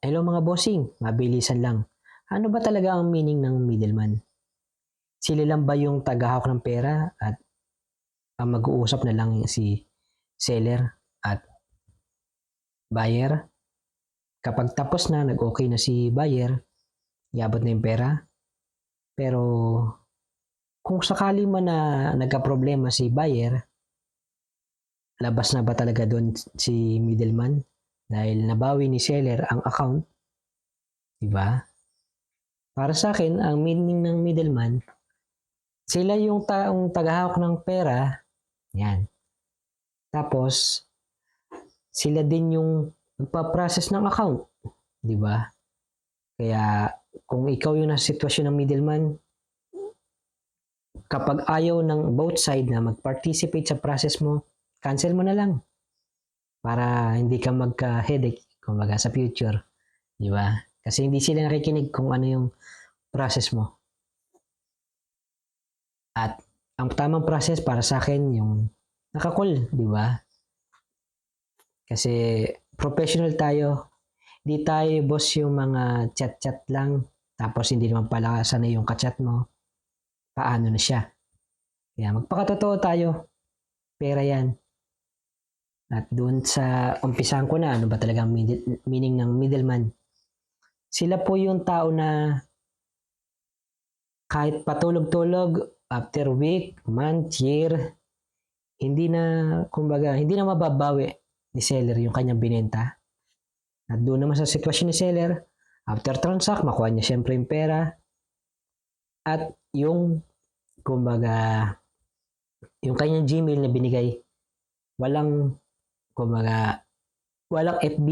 Hello mga bossing, mabilisan lang. Ano ba talaga ang meaning ng middleman? Sila lang ba yung tagahawak ng pera at ang mag-uusap na lang si seller at buyer? Kapag tapos na, nag-okay na si buyer, iabot na yung pera. Pero kung sakali man na nagka-problema si buyer, labas na ba talaga doon si middleman? Dahil nabawi ni seller ang account, di ba? Para sa akin, ang meaning ng middleman, sila yung taong tagahawak ng pera, yan. Tapos, sila din yung nagpa-process ng account, di ba? Kaya kung ikaw yung nasa sitwasyon ng middleman, kapag ayaw ng both side na mag-participate sa process mo, cancel mo na lang para hindi ka magka-headache kumbaga sa future, di ba? Kasi hindi sila nakikinig kung ano yung process mo. At ang tamang process para sa akin yung nakakall, di ba? Kasi professional tayo, di tayo boss yung mga chat-chat lang tapos hindi naman pala sanay yung kachat mo. Paano na siya? Kaya magpakatotoo tayo. Pera yan. At doon sa umpisahan ko na ano ba talaga ang meaning ng middleman. Sila po yung tao na kahit patulog-tulog after week, month, year, hindi na kumbaga hindi na mababawi ni seller yung kanyang binenta. At doon naman sa sitwasyon ni seller, after transact, makuha niya syempre yung pera at yung kumbaga yung kanyang Gmail na binigay, walang kumbaga walang FB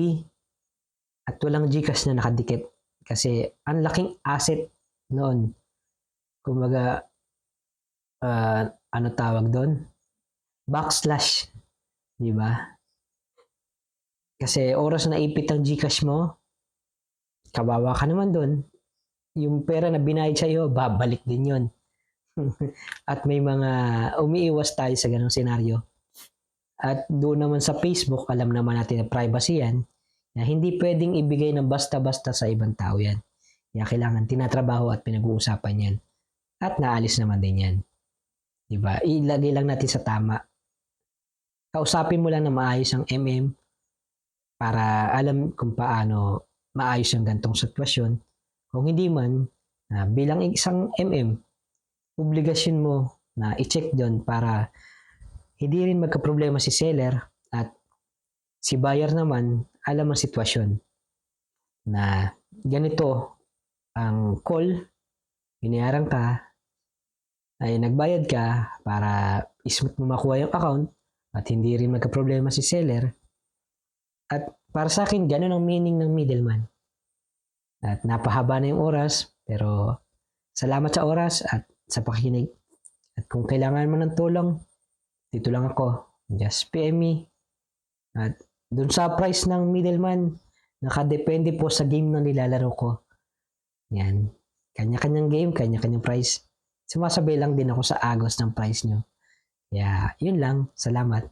at walang GCash na nakadikit kasi ang laking asset noon. Kumbaga ano tawag doon? Backslash, di ba? Kasi oras na ipit ang GCash mo, kawawa ka naman doon. Yung pera na binayad sa iyo, babalik din 'yon. At may mga umiiwas tayo sa ganong senaryo. At doon naman sa Facebook, alam naman natin na privacy yan, na hindi pwedeng ibigay ng basta-basta sa ibang tao yan. Kaya kailangan tinatrabaho at pinag-uusapan yan. At naalis naman din yan. Diba? Ilagay lang natin sa tama. Kausapin mo lang na maayos ang MM para alam kung paano maayos ang gantong sitwasyon. Kung hindi man, bilang isang MM, obligasyon mo na i-check doon para hindi rin magka-problema si seller at si buyer naman alam ang sitwasyon na ganito ang call, binayaran ka, ay nagbayad ka para smooth mo makuha yung account at hindi rin magka-problema si seller. At para sa akin, ganun ang meaning ng middleman. At napahaba na yung oras, pero salamat sa oras at sa pakikinig. At kung kailangan mo ng tulong, dito lang ako. Just PM me. At dun sa price ng middleman, nakadepende po sa game na nilalaro ko. Yan. Kanya-kanyang game, kanya-kanyang price. Sumasabay lang din ako sa agos ng price nyo. Kaya, yun lang. Salamat.